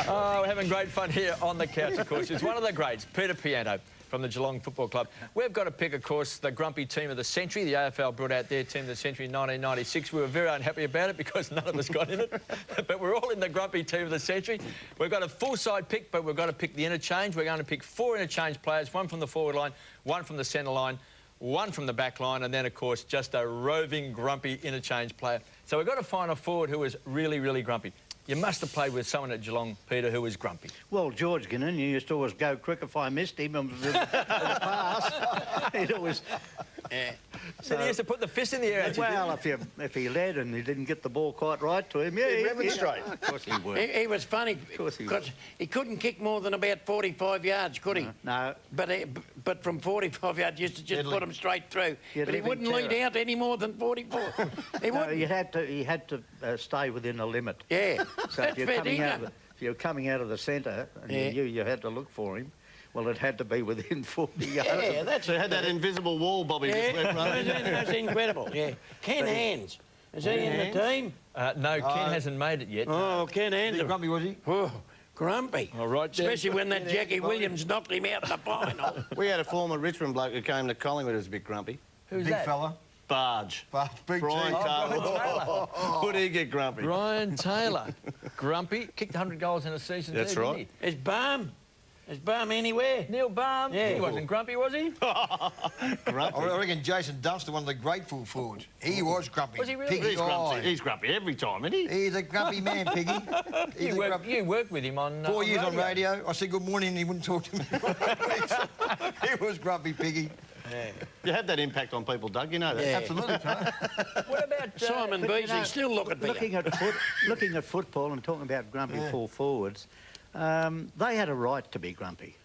Oh, we're having great fun here on the couch, of course. It's one of the greats, Peter Pianto from the Geelong Football Club. We've got to pick, of course, the grumpy team of the century. The AFL brought out their team of the century in 1996. We were very unhappy about it because none of us got in it. But we're all in the grumpy team of the century. We've got a full-side pick, but we've got to pick the interchange. We're going to pick 4 interchange players, 1 from the forward line, 1 from the centre line, 1 from the back line, and then, of course, just a roving, grumpy interchange player. So we've got to find a forward who is really, really grumpy. You must have played with someone at Geelong, Peter, who was grumpy. Well, George Ginnon, he used to always go quick if I missed him in the pass. He'd always... So he used to put the fist in the air. Well, if he led and he didn't get the ball quite right to him, he'd remonstrate. Of course he would. He was funny because he couldn't kick more than about 45 yards, could he? No. But from 45 yards, you used to just put him straight through. But he wouldn't lead out any more than 44. He wouldn't. He had to stay within a limit. Yeah. So if you're coming out of the centre and you knew you had to look for him, well, it had to be within 40 yards. Yeah, that's So it had that invisible wall, Bobby. that's incredible. Yeah. Ken Hands. Is he in the team? No, Ken hasn't made it yet. Oh, Ken Hands. Grumpy, was he? Oh, grumpy. All right, especially when that Jackie Williams knocked him out in the final. We had a former Richmond bloke who came to Collingwood who was a bit grumpy. Who's Big that? fella. Barge. Big Brian T. Taylor. Would he get grumpy? Brian Taylor. Grumpy. Kicked 100 goals in a season. That's too, right. Didn't he? Is Balm? Is Balm anywhere? Neil Balm. Yeah. He wasn't grumpy, was he? Grumpy. I reckon Jason Dunster, one of the great full forwards. He was grumpy. Was he really? Piggy He's grumpy. He's grumpy every time, isn't he? He's a grumpy man, Piggy. You worked with him on 4 years on radio. radio. I said good morning and he wouldn't talk to me. He was grumpy, Piggy. Yeah. You had that impact on people, Doug, you know that. Yeah. Absolutely, Tony. What about Simon Beasley still looking for you. Looking at football and talking about grumpy full forwards, they had a right to be grumpy.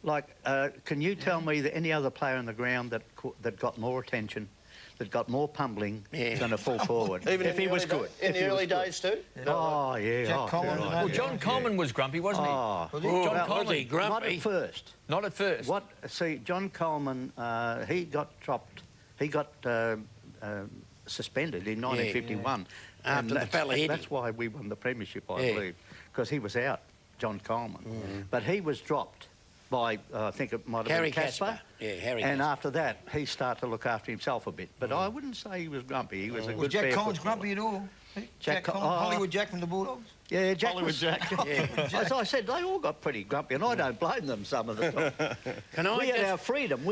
Like, can you tell me that any other player on the ground that got more attention, that got more pummeling than a full forward? Even if he was good. In the early days too? Oh, yeah. Jack Coleman. right. Well, John Coleman was grumpy, wasn't he? Oh, John Coleman. Was he grumpy? not at first. Not at first. See, John Coleman, he got dropped. He got suspended in 1951. After the fella hit him. That's why we won the premiership, I believe, because he was out, John Coleman. But he was dropped by, I think it might have Harry been Casper. Yeah, Harry And Casper. after that, he started to look after himself a bit. But I wouldn't say he was grumpy. He was a good Was Jack fair Collins footballer. grumpy at all? Jack Collins, oh. Hollywood Jack from the Bulldogs? Yeah, Jack Hollywood was... Jack. As I said, they all got pretty grumpy, and I don't blame them some of the time. We had our freedom.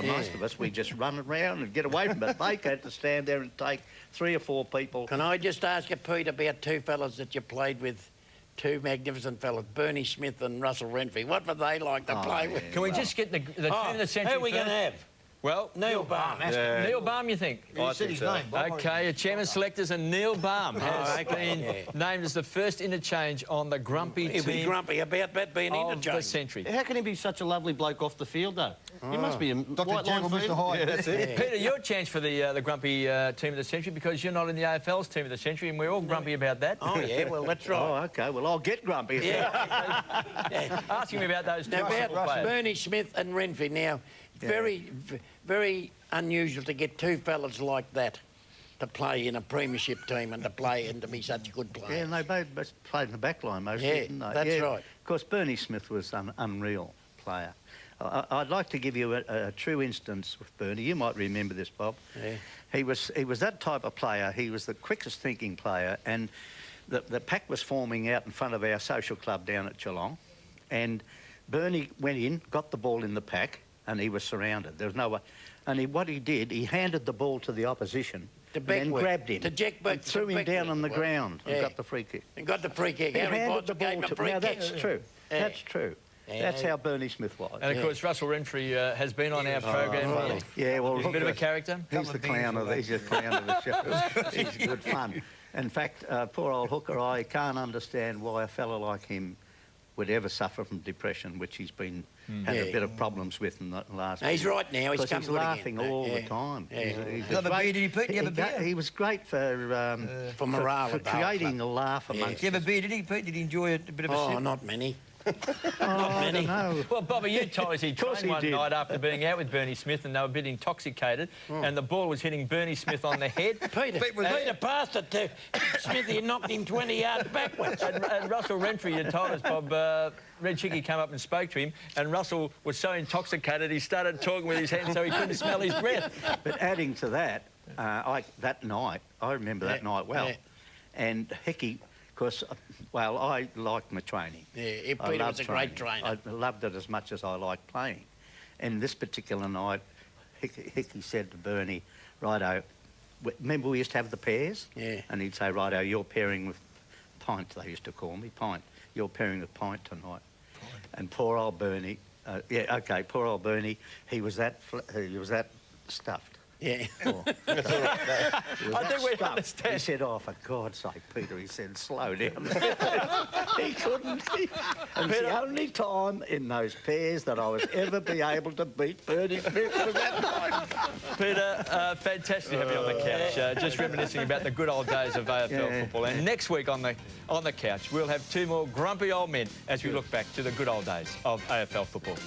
Most of us. We just run around and get away from it. They had to stand there and take 3 or 4 people. Can I just ask you, Pete, about 2 fellas that you played with? 2 magnificent fellas, Bernie Smith and Russell Renfrey. What were they like to play with? Can we just get the team of the century Who are we going to first? have? Well, Neil Baum. Neil Baum, you think? You said his name, Bob. Okay, your chairman selectors and Neil Baum has okay, been named as the first interchange on the grumpy He'll be team grumpy about that being of the interchange. century. How can he be such a lovely bloke off the field, though? He must be a Dr. white line Jekyll, feeder. Mr. Hyde, that's it. Peter, your chance for the grumpy team of the century because you're not in the AFL's team of the century and we're all grumpy about that. Oh, yeah, well, that's right. Oh, OK. Well, I'll get grumpy. Yeah. Asking me about those two Now, about players. Bernie Smith and Renfrey. Now, very unusual to get two fellas like that to play in a premiership team and to play and to be such good players. Yeah, and they both played in the back line mostly, Yeah, didn't they? that's right. Of course, Bernie Smith was an unreal player. I'd like to give you a true instance with Bernie. You might remember this, Bob. Yeah. He was that type of player. He was the quickest thinking player, and the pack was forming out in front of our social club down at Geelong, and Bernie went in, got the ball in the pack, and he was surrounded. There was no way. And what he did, he handed the ball to the opposition and then grabbed him and threw him down on the ground and got the free kick. And got the free kick. He Harry handed Potts the gave ball him a to... free Now, kick. that's true. Yeah. That's true. Yeah. That's how Bernie Smith was. And of course, Russell Renfrey has been on our program. Yeah, well, He's a bit of a character. He's the clown of the show. He's good fun. In fact, poor old Hooker, I can't understand why a fellow like him would ever suffer from depression, which he's been had a bit of problems with in the last. He's right now. He's because he's laughing all the time. Yeah. He's Have a beer, did he, Pete? You have a beer? He was great for morale for at the whole creating club. a laugh amongst. Did you have a beer, did he, Pete? Did he enjoy a bit of a Oh, sip? not many. I don't know. Well, Bobby, you told us he course trained he one did. night after being out with Bernie Smith and they were a bit intoxicated and the ball was hitting Bernie Smith on the head. Peter passed it to Smithy and knocked him 20 yards backwards. And Russell Renfrey, you told us, Bob, Red Chicky came up and spoke to him and Russell was so intoxicated he started talking with his hands so he couldn't smell his breath. But adding to that, that night, I remember that night well, and Hickey, of course, well, I liked my training. Yeah, I Peter loved was a great trainer. I loved it as much as I liked playing. And this particular night, Hickey said to Bernie, righto, remember we used to have the pairs? Yeah. And he'd say, righto, you're pairing with Pint, they used to call me, Pint. You're pairing with Pint tonight. And poor old Bernie, poor old Bernie, he was that stuffed. Yeah. Oh, I think we stuffed. understand. He said, oh, for God's sake, Peter, he said, slow down. He couldn't. And it's the only time in those pairs that I was ever be able to beat Bernie Smith was that night. Peter, fantastic to have you on the couch, just reminiscing about the good old days of AFL football. And next week on the couch, we'll have two more grumpy old men as we look back to the good old days of AFL football.